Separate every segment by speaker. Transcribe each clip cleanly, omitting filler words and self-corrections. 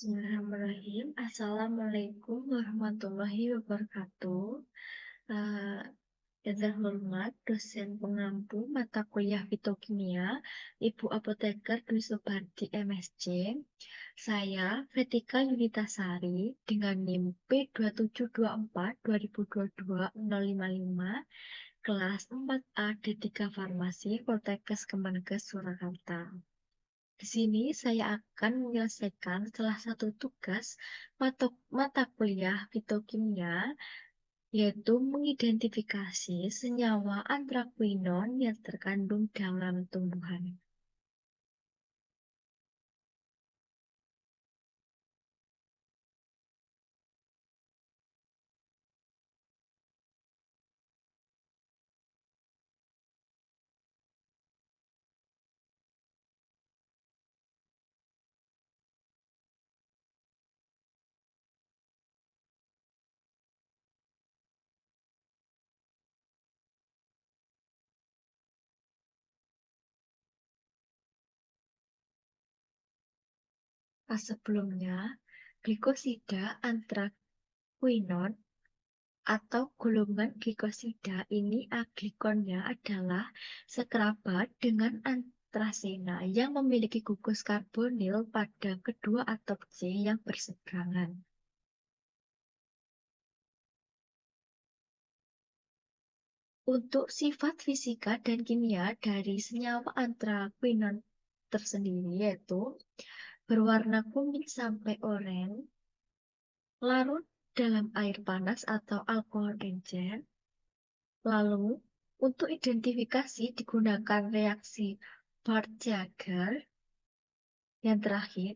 Speaker 1: Bismillahirrahmanirrahim. Assalamualaikum warahmatullahi wabarakatuh. Eh, yang terhormat dosen pengampu mata kuliah fitokimia, Ibu Apoteker Dwi Supardi MSc. Saya Vetika Yunitasari dengan NIM P2724-2022-055 kelas 4A D3 Farmasi Poltekkes Kemenkes Surakarta. Di sini saya akan menyelesaikan salah satu tugas mata kuliah fitokimia, yaitu mengidentifikasi senyawa antraquinon yang terkandung dalam tumbuhan. Sebelumnya, glikosida antraquinon atau golongan glikosida ini aglikonnya adalah sekerabat dengan antrasena yang memiliki gugus karbonil pada kedua atom C yang berseberangan. Untuk sifat fisika dan kimia dari senyawa antraquinon tersendiri yaitu berwarna kuning sampai oranye, larut dalam air panas atau alkohol encer. Lalu, untuk identifikasi digunakan reaksi Barth-Jaeger. Yang terakhir,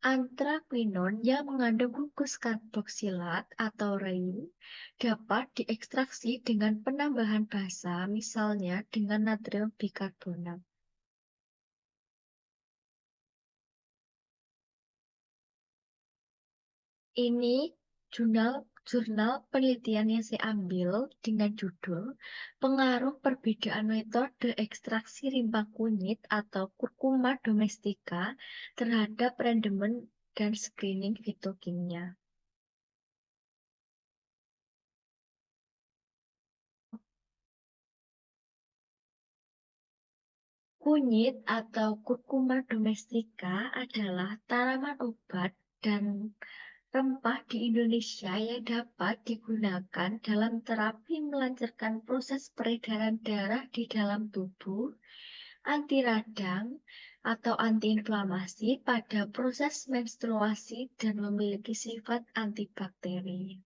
Speaker 1: antraquinon yang mengandung gugus karboksilat atau rein dapat diekstraksi dengan penambahan basa, misalnya dengan natrium bikarbonat. Ini jurnal penelitian yang saya ambil dengan judul Pengaruh Perbedaan Metode Ekstraksi Rimpang Kunyit atau Curcuma domestica terhadap Rendemen dan Screening Fitokimia. Kunyit atau Curcuma domestica adalah tanaman obat dan rempah di Indonesia yang dapat digunakan dalam terapi melancarkan proses peredaran darah di dalam tubuh, anti radang atau antiinflamasi pada proses menstruasi dan memiliki sifat antibakteri.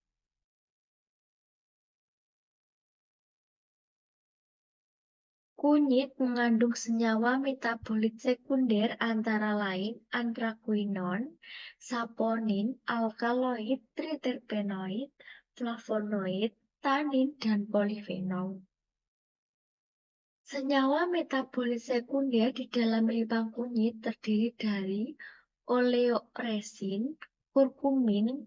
Speaker 1: Kunyit mengandung senyawa metabolit sekunder antara lain antraquinon, saponin, alkaloid, triterpenoid, flavonoid, tanin, dan polifenol. Senyawa metabolit sekunder di dalam rimpang kunyit terdiri dari oleoresin, kurkumin,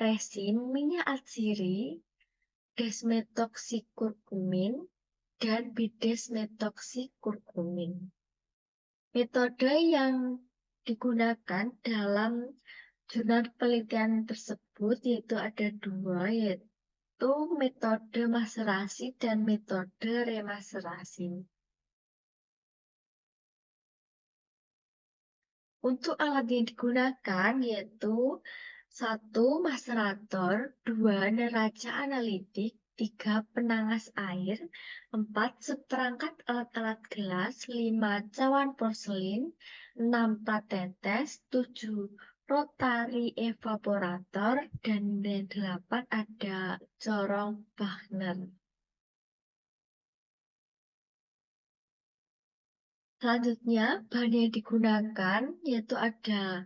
Speaker 1: resin, minyak atsiri, desmetoxikurkumin, dan bidesmetoxikurkumin. Metode yang digunakan dalam jurnal penelitian tersebut yaitu ada dua, yaitu metode maserasi dan metode remaserasi. Untuk alat yang digunakan yaitu 1. Macerator, 2. Neraca analitik, 3. Penangas air, 4. Seperangkat alat-alat gelas, 5. Cawan porselin, 6. Patetes, 7. Rotary evaporator, dan 8 ada corong Wagner. Selanjutnya, bahan yang digunakan yaitu ada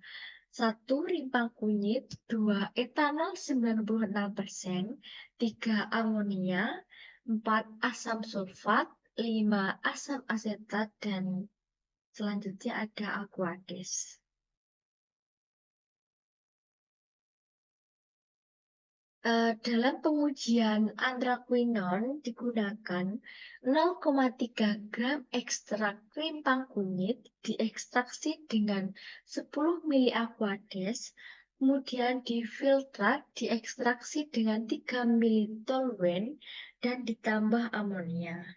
Speaker 1: 1. Rimpang kunyit, 2. Etanol 96%, 3. Amonia, 4. Asam sulfat, 5. Asam asetat, dan selanjutnya ada aqueous. Dalam pengujian antraquinon digunakan 0,3 gram ekstrak rimpang kunyit diekstraksi dengan 10 mili aqueous, kemudian difiltrat, diekstraksi dengan 3 ml toluene dan ditambah amonia.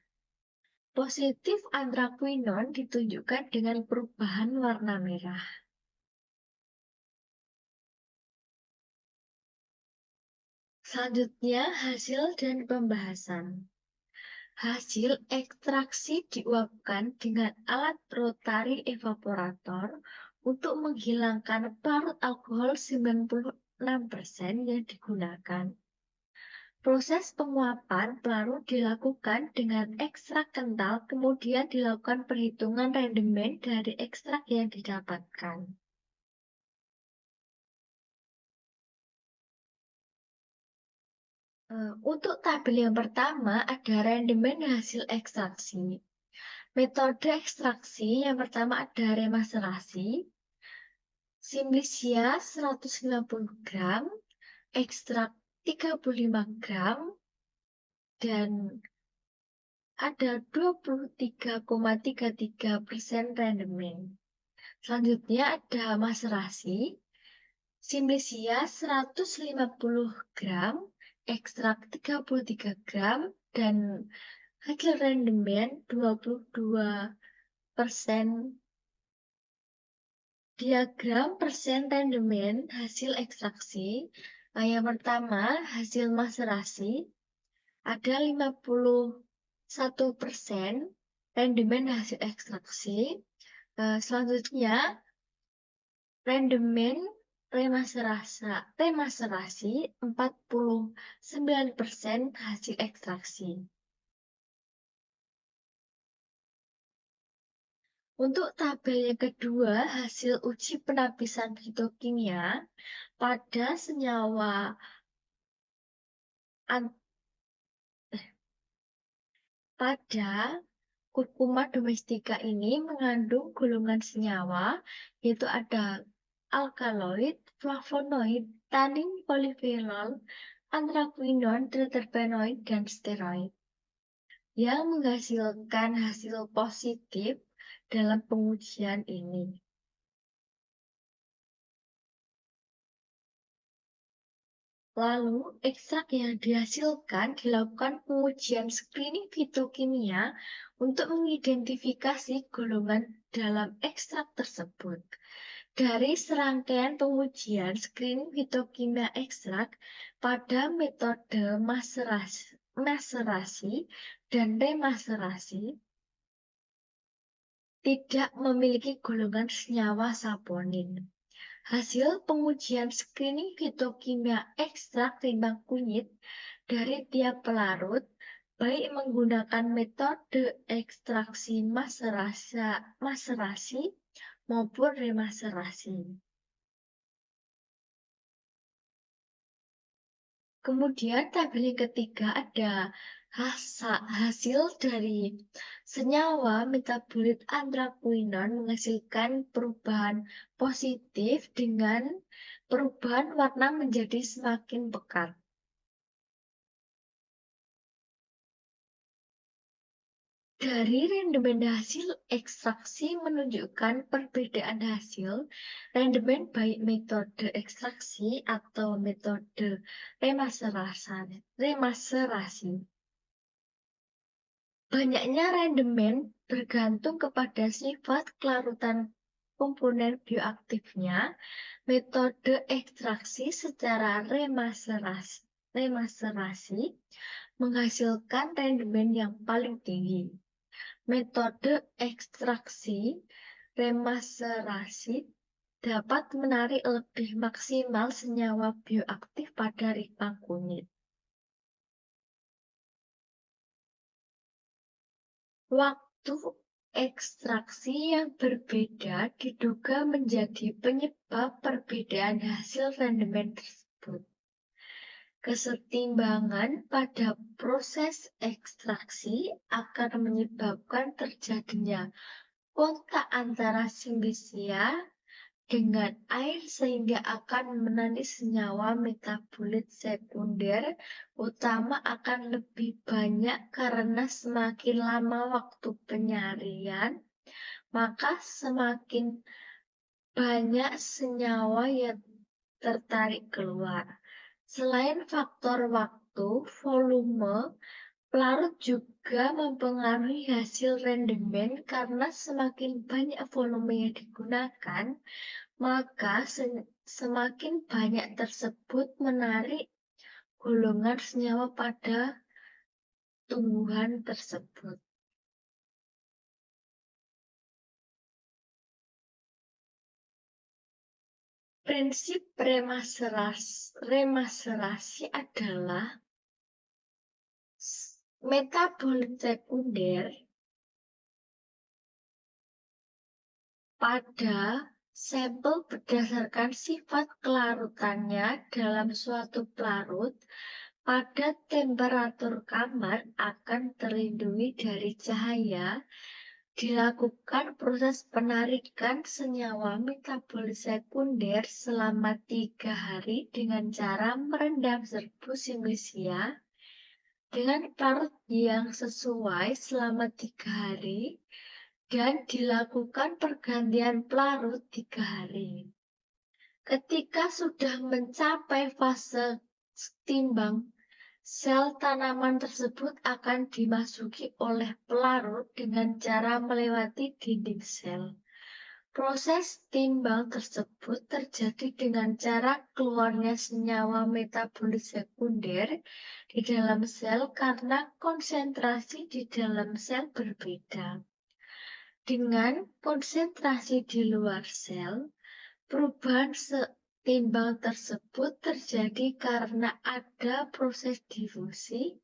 Speaker 1: Positif antraquinon ditunjukkan dengan perubahan warna merah. Selanjutnya, hasil dan pembahasan. Hasil ekstraksi diuapkan dengan alat rotary evaporator untuk menghilangkan larut alkohol 96% yang digunakan. Proses penguapan pelarut dilakukan dengan ekstrak kental, kemudian dilakukan perhitungan rendemen dari ekstrak yang didapatkan. Untuk tabel yang pertama ada rendemen hasil ekstraksi. Metode ekstraksi yang pertama ada remaserasi, Simplicia 150 gram, ekstrak 35 gram, dan ada 23,33% rendemen. Selanjutnya ada maserasi, Simplicia 150 gram, ekstrak 33 gram, dan hasil rendemen 22%. Diagram persen rendemen hasil ekstraksi. Yang pertama, hasil maserasi ada 51% rendemen hasil ekstraksi. Selanjutnya, rendemen remaserasi 49% hasil ekstraksi. Untuk tabel yang kedua, hasil uji penapisan fitokimia pada senyawa pada kurkuma domestika ini mengandung golongan senyawa, yaitu ada alkaloid, flavonoid, tannin, polifenol, anthraquinone, triterpenoid, dan steroid, yang menghasilkan hasil positif dalam pengujian ini. Lalu, ekstrak yang dihasilkan dilakukan pengujian screening fitokimia untuk mengidentifikasi golongan dalam ekstrak tersebut. Dari serangkaian pengujian screening fitokimia ekstrak pada metode maserasi dan remaserasi, tidak memiliki golongan senyawa saponin. Hasil pengujian screening fitokimia ekstrak limbah kunyit dari tiap pelarut, baik menggunakan metode ekstraksi maserasi maupun remaserasi. Kemudian tabel yang ketiga ada hasil dari senyawa metabolit antraquinon menghasilkan perubahan positif dengan perubahan warna menjadi semakin pekat. Dari rendemen hasil ekstraksi menunjukkan perbedaan hasil rendemen baik metode ekstraksi atau metode remaserasi. Banyaknya rendemen bergantung kepada sifat kelarutan komponen bioaktifnya. Metode ekstraksi secara remaserasi menghasilkan rendemen yang paling tinggi. Metode ekstraksi remaserasi dapat menarik lebih maksimal senyawa bioaktif pada ritma kunyit. Waktu ekstraksi yang berbeda diduga menjadi penyebab perbedaan hasil rendemen tersebut. Kesetimbangan pada proses ekstraksi akan menyebabkan terjadinya kontak antara simplicia dengan air sehingga akan menarik senyawa metabolit sekunder utama akan lebih banyak karena semakin lama waktu penyarian, maka semakin banyak senyawa yang tertarik keluar. Selain faktor waktu, volume, pelarut juga mempengaruhi hasil rendemen karena semakin banyak volume yang digunakan, maka semakin banyak tersebut menarik golongan senyawa pada tumbuhan tersebut. Prinsip remaserasi adalah metabolit sekunder pada sampel berdasarkan sifat kelarutannya dalam suatu pelarut pada temperatur kamar akan terlindungi dari cahaya. Dilakukan proses penarikan senyawa metabolit sekunder selama 3 hari dengan cara merendam serbu simisia dengan pelarut yang sesuai selama 3 hari dan dilakukan pergantian pelarut 3 hari. Ketika sudah mencapai fase timbang, sel tanaman tersebut akan dimasuki oleh pelarut dengan cara melewati dinding sel. Proses timbang tersebut terjadi dengan cara keluarnya senyawa metabolit sekunder di dalam sel karena konsentrasi di dalam sel berbeda. Dengan konsentrasi di luar sel, perubahan timbang tersebut terjadi karena ada proses difusi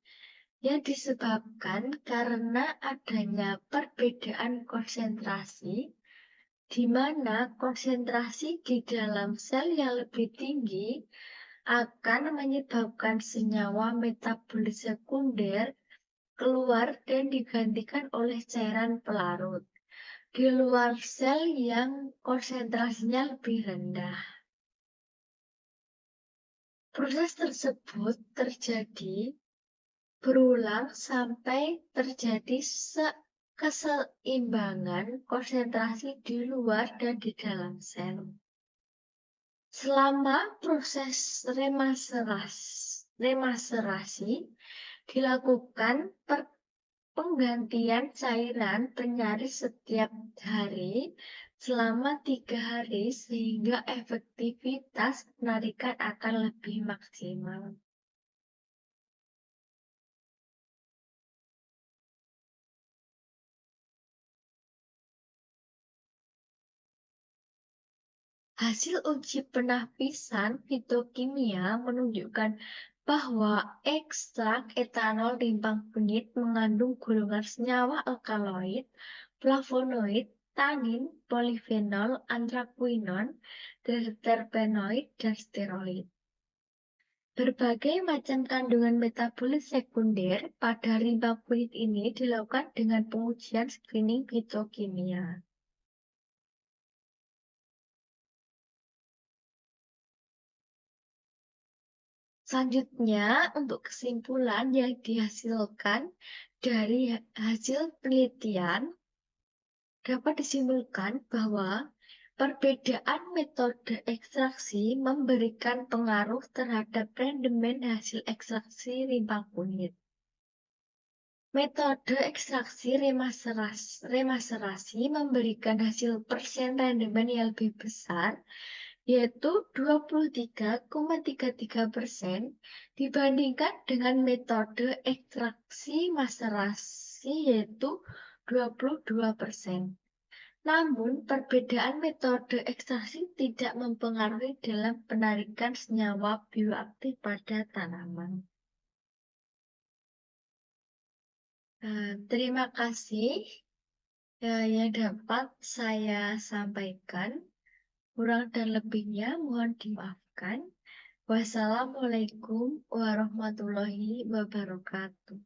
Speaker 1: yang disebabkan karena adanya perbedaan konsentrasi, di mana konsentrasi di dalam sel yang lebih tinggi akan menyebabkan senyawa metabolit sekunder keluar dan digantikan oleh cairan pelarut di luar sel yang konsentrasinya lebih rendah. Proses tersebut terjadi berulang sampai terjadi keseimbangan konsentrasi di luar dan di dalam sel. Selama proses remaserasi dilakukan penggantian cairan penyaring setiap hari selama 3 hari sehingga efektivitas penarikan akan lebih maksimal. Hasil uji penapisan fitokimia menunjukkan bahwa ekstrak etanol rimbang kunyit mengandung golongan senyawa alkaloid, flavonoid, tanin, polifenol, antraquinon, terpenoid, dan steroid. Berbagai macam kandungan metabolit sekunder pada rimbang kunyit ini dilakukan dengan pengujian screening fitokimia. Selanjutnya, untuk kesimpulan yang dihasilkan dari hasil penelitian, dapat disimpulkan bahwa perbedaan metode ekstraksi memberikan pengaruh terhadap rendemen hasil ekstraksi rimbang kunyit. Metode ekstraksi remaserasi memberikan hasil persen rendemen yang lebih besar, yaitu 23,33% dibandingkan dengan metode ekstraksi maserasi yaitu 22%. Namun, perbedaan metode ekstraksi tidak mempengaruhi dalam penarikan senyawa bioaktif pada tanaman. Terima kasih yang dapat saya sampaikan. Kurang dan lebihnya mohon dimaafkan. Wassalamualaikum warahmatullahi wabarakatuh.